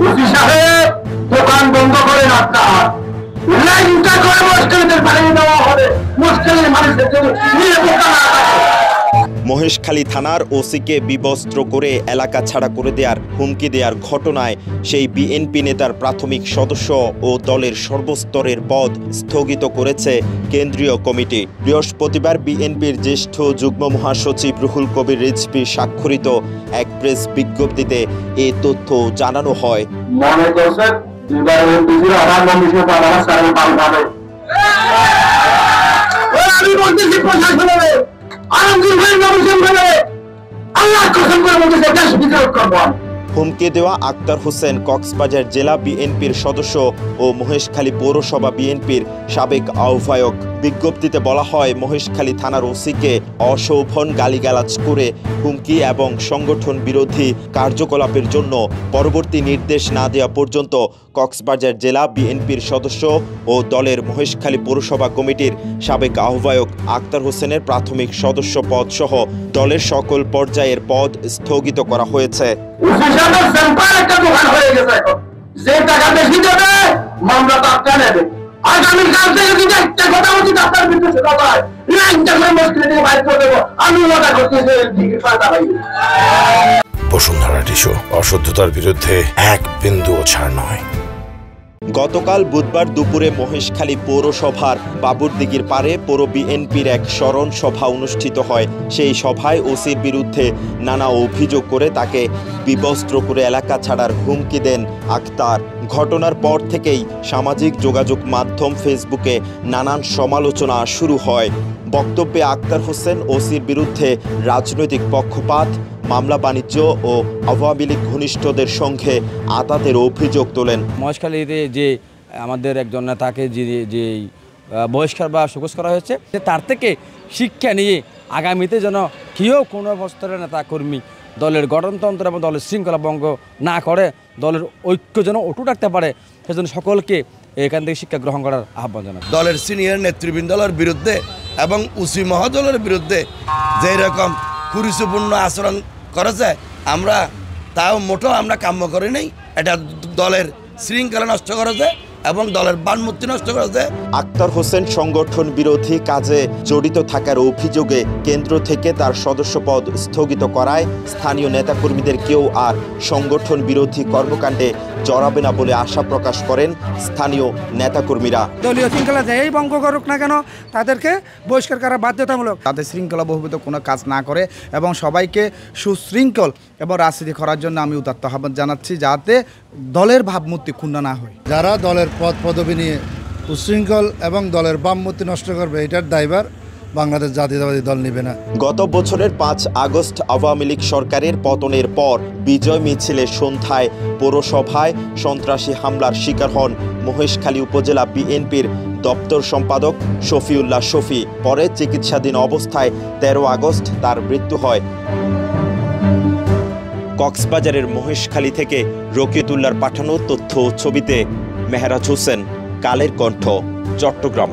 OC সাহেব দোকান বন্ধ করেন আপনার লাইনটা করে মুশকিলদের বাড়িয়ে দেওয়া হবে মুশকিলের মানুষের জন্য নিরাপত্তা না থাকে। মহেশখালী থানার ওসিকে বিবস্ত্র করে এলাকা ছাড়া করে দেওয়ার হুমকি দেওয়ার ঘটনায় সেই বিএনপি নেতার প্রাথমিক সদস্য ও দলের সর্বস্তরের পদ স্থগিত করেছে কেন্দ্রীয় কমিটি। বৃহস্পতিবার বিএনপির জ্যেষ্ঠ যুগ্ম মহাসচিব রুহুল কবির রিজভী স্বাক্ষরিত এক প্রেস বিজ্ঞপ্তিতে এ তথ্য জানানো হয়। মনে করছেন এবার এমপিসির আধার কমিশন আধার সার্ভে পাল্টাবে। আমি বলতেছি প্রশাসনের আলমগীর ভাই নমিশন করে আল্লাহর কসম করে বলতেছে দেশ বিক্রয় করব। হুমকি দেওয়া আক্তার হোসেন কক্সবাজার জেলা বিএনপির সদস্য ও মহেশখালী পৌরসভা বিএনপির সাবেক আহ্বায়ক। বিজ্ঞপ্তিতে বলা হয়, মহেশখালী থানার ওসিকে অশোভন গালিগালাজ করে হুমকি এবং সংগঠন বিরোধী কার্যকলাপের জন্য পরবর্তী নির্দেশ না দেওয়া পর্যন্ত কক্সবাজার জেলা বিএনপির সদস্য ও দলের মহেশখালী পৌরসভা কমিটির সাবেক আহ্বায়ক আক্তার হোসেনের প্রাথমিক সদস্য পদ সহ দলের সকল পর্যায়ের পদ স্থগিত করা হয়েছে। যে টাকা বেশি দেবে মামলা টাকা নেবে। আগামীকাল থেকে যদি একটা কথা বলছি আপনার বিরুদ্ধে হয় লাইনটা করে মুশকিল দিয়ে বাইর করে দেবো। আমি ওটা করতেছি বসুন্ধরা টিস্যু অশুদ্ধতার বিরুদ্ধে এক বিন্দুও ছাড় নয়। গতকাল বুধবার দুপুরে মহেশখালী পৌরসভার বাবুরদিঘির পারে পৌর বিএনপির এক স্মরণ সভা অনুষ্ঠিত হয়। সেই সভায় ওসির বিরুদ্ধে নানা অভিযোগ করে তাকে বিবস্ত্র করে এলাকা ছাড়ার হুমকি দেন আক্তার। ঘটনার পর থেকেই সামাজিক যোগাযোগ মাধ্যম ফেসবুকে নানান সমালোচনা শুরু হয়। বক্তব্যে আক্তার হোসেন ওসির বিরুদ্ধে রাজনৈতিক পক্ষপাত, মামলা বাণিজ্য ও আওয়ামী লীগ ঘনিষ্ঠদের সঙ্গে আতাতের অভিযোগ তোলেন। মহেশখালীতে যে আমাদের একজন নেতাকে যে বহিষ্কার বা শোকজ করা হয়েছে তার থেকে শিক্ষা নিয়ে আগামীতে যেন কেউ কোনো স্তরের নেতা কর্মী দলের গঠনতন্ত্র এবং দলের শৃঙ্খলা ভঙ্গ না করে, দলের ঐক্য যেন অটুট রাখতে পারে, সেজন্য সকলকে এখান থেকে শিক্ষা গ্রহণ করার আহ্বান জানাই। দলের সিনিয়র নেতৃবৃন্দর বিরুদ্ধে এবং উসি মহোদয়ের বিরুদ্ধে যে রকম কুরুচিপূর্ণ আচরণ করেছে আমরা তাও মোটেও আমরা কাম্য করি নাই। এটা দলের শৃঙ্খলা নষ্ট করেছে এবং দলের বানমূর্তি নষ্ট করেছে। আক্তার হোসেন সংগঠন বিরোধী কাজে জড়িত থাকার অভিযোগে কেন্দ্র থেকে তার সদস্যপদ স্থগিত করায় স্থানীয় নেতাকর্মীদের কেউ আর সংগঠন বিরোধী কর্মকাণ্ডে জড়াবে না বলে আশা প্রকাশ করেন স্থানীয় নেতাকর্মীরা। দলীয় শৃঙ্খলা যেই ভঙ্গ করুক না কেন তাদেরকে বহিষ্কার করা বাধ্যতামূলক। তাদের শৃঙ্খলা বহির্ভূত কোনো কাজ না করে এবং সবাইকে সুশৃঙ্খল এবং রাজনীতি করার জন্য আমি উদাত্ত আহ্বান জানাচ্ছি, যাতে দলের ভাবমূর্তি ক্ষুণ্ণ না হয়। যারা দলের পদ পদবি নিয়ে উশৃঙ্খল এবং দলের ভাবমূর্তি নষ্ট করবে, এটার দায়ভার বাংলাদেশ জাতীয়তাবাদী দল নেবে না। গত বছরের 5 আগস্ট আওয়ামী লীগ সরকারের পতনের পর বিজয় মিছিলের সন্ধ্যায় পৌরসভায় সন্ত্রাসী হামলার শিকার হন মহেশখালী উপজেলা বিএনপির দপ্তর সম্পাদক শফিউল্লাহ শফি। পরে চিকিৎসাধীন অবস্থায় 13 আগস্ট তার মৃত্যু হয়। কক্সবাজারের মহেশখালী থেকে রকিয়তুল্লাহর পাঠানো তথ্য ছবিতে মেহরাজ হোসেন, কালের কণ্ঠ, চট্টগ্রাম।